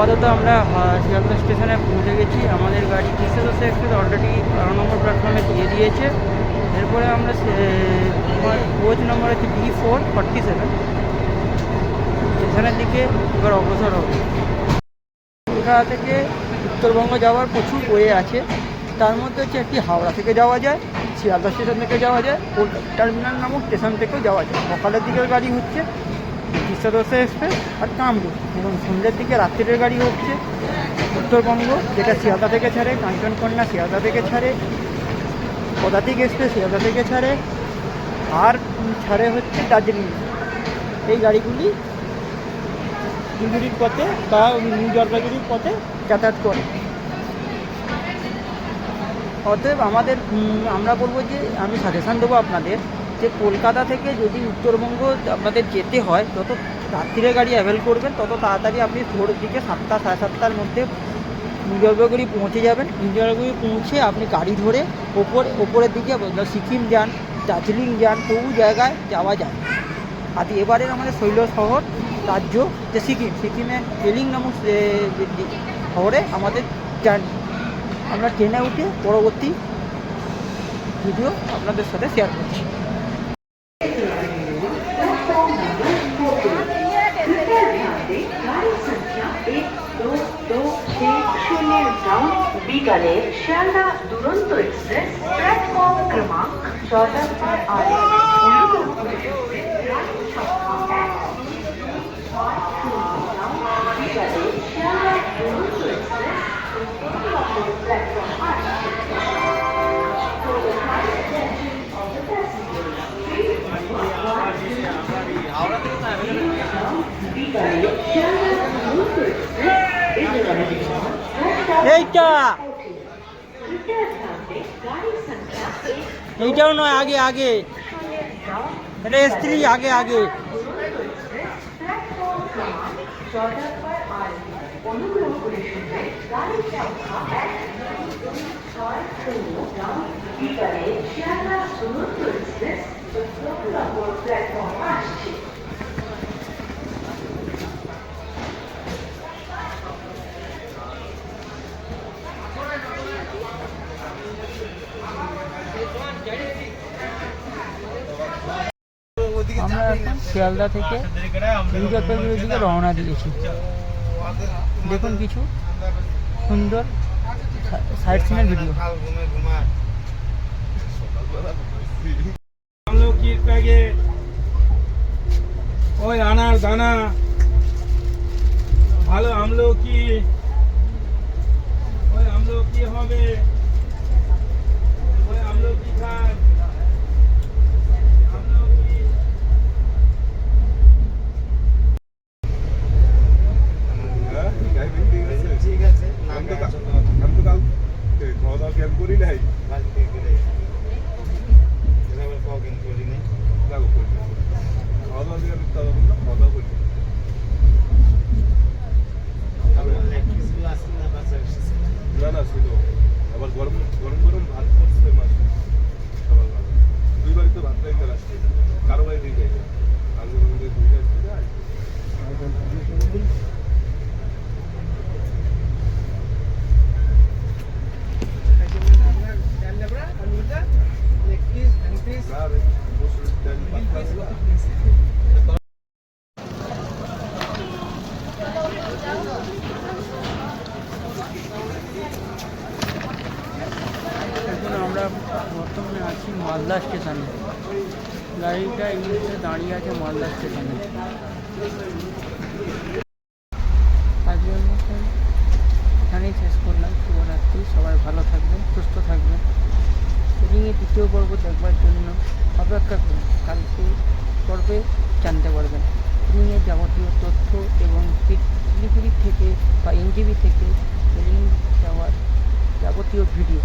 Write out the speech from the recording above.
আপাতত আমরা শিয়ালদা স্টেশনে পৌঁছে গেছি। আমাদের গাড়ি কৃষ্ণদর্শী এক্সপ্রেস অলরেডি 12 নম্বর প্ল্যাটফর্মে দিয়ে দিয়েছে। এরপরে আমরা কোচ নম্বর হচ্ছে D447 স্টেশনের দিকে এবার অগ্রসর হবে। কলকাতা থেকে উত্তরবঙ্গ যাওয়ার প্রচুর ওয়ে আছে। তার মধ্যে হচ্ছে একটি হাওড়া থেকে যাওয়া যায়, শিয়ালদা স্টেশন থেকে যাওয়া যায়, কলকাতা টার্মিনাল নামক স্টেশন থেকেও যাওয়া যায়। সকালের দিকের গাড়ি হচ্ছে কৃষ্ণদর্শী এক্সপ্রেস আর কামরূপ, এবং সন্ধ্যের দিকে রাত্রির গাড়ি হচ্ছে উত্তরবঙ্গ, যেটা শিয়ালদা থেকে ছাড়ে, কাঞ্চনকন্যা শিয়ালদা থেকে ছাড়ে, পদাতিক এক্সপ্রেস শিয়ালদা থেকে ছাড়ে, আর ছাড়ে হচ্ছে দার্জিলিং। এই গাড়িগুলি শিলিগুড়ির পথে বা নিউ জলপাইগুড়ির পথে যাতায়াত করে। অতএব আমরা বলবো যে, আমি সাজেশান দেবো আপনাদের যে কলকাতা থেকে যদি উত্তরবঙ্গ আপনাদের যেতে হয়, তত রাত্রিরে গাড়ি অ্যাভেল করবেন, তত তাড়াতাড়ি আপনি ভোরের দিকে 7টা সাড়ে 7টার মধ্যে নিউ জলপাইগুড়ি পৌঁছে যাবেন। নিউ জলপাইগুড়ি পৌঁছে আপনি গাড়ি ধরে ওপরের দিকে সিকিম যান, দার্জিলিং যান, বহু জায়গায় যাওয়া যায়। আর এবারের আমাদের শৈল শহর রাজ্য যে সিকিমে এলিং নামক শহরে আমাদের জার্নি। আমরা ট্রেনে উঠে পরবর্তী ভিডিও আপনাদের সাথে শেয়ার করছি। बीकानेर शियालदा दुरंतो एक्सप्रेस प्लेटफॉर्म क्रमांक 14 पर आ रहे এইটাও নয়, আগে এটা স্ত্রী আগে অনুগ্রহ করে শুনবেন গাড়ি সংখ্যা 1 বিকালে শিয়ালদা দুরন্ত এক্সপ্রেস নম্বর প্ল্যাটফর্ম আসছে। আমরা এখন শিয়ালদা থেকে নিউ জলপাইগুড়ির দিকে রওনা দিয়েছি। দেখুন কিছু সুন্দর সাইট সিনের ভিডিও। আমলকির প্যাকেট, ওই আনার দানা, ভালো আমলকি, ওই আমলকি হবে, ওই আমলকি খান। ঠিক আছে, আমি তো কাল খাওয়া দাওয়া ক্যাম্প করি নাই, খাওয়া দাওয়া দিয়ে খাওয়া দাওয়া করি না ছিল। আবার গরম ভাত করছে মাছ সকালবেলা, 2 বাড়ি তো ভাত খাইতে আসছে, কারো বাড়ি দিয়ে যাই আলু দিয়ে 2টা আসতে যায়। আমরা বর্তমানে আছি মালদা স্টেশনে। গাড়িটা এই মুহূর্তে দাঁড়িয়ে আছে মালদা স্টেশনে। আজকের মতো এখানেই শেষ করলাম। শুভরাত্রি, সবাই ভালো থাকবেন, সুস্থ থাকবেন। ট্রেনিংয়ের দ্বিতীয় পর্ব দেখবার জন্য অপেক্ষা করুন। কালকে পর্বে জানতে পারবেন ট্রেনিংয়ের যাবতীয় তথ্য এবং শিলিগুড়ি থেকে বা এনজেপি থেকে ট্রেনিং যাওয়ার যাবতীয় ভিডিও।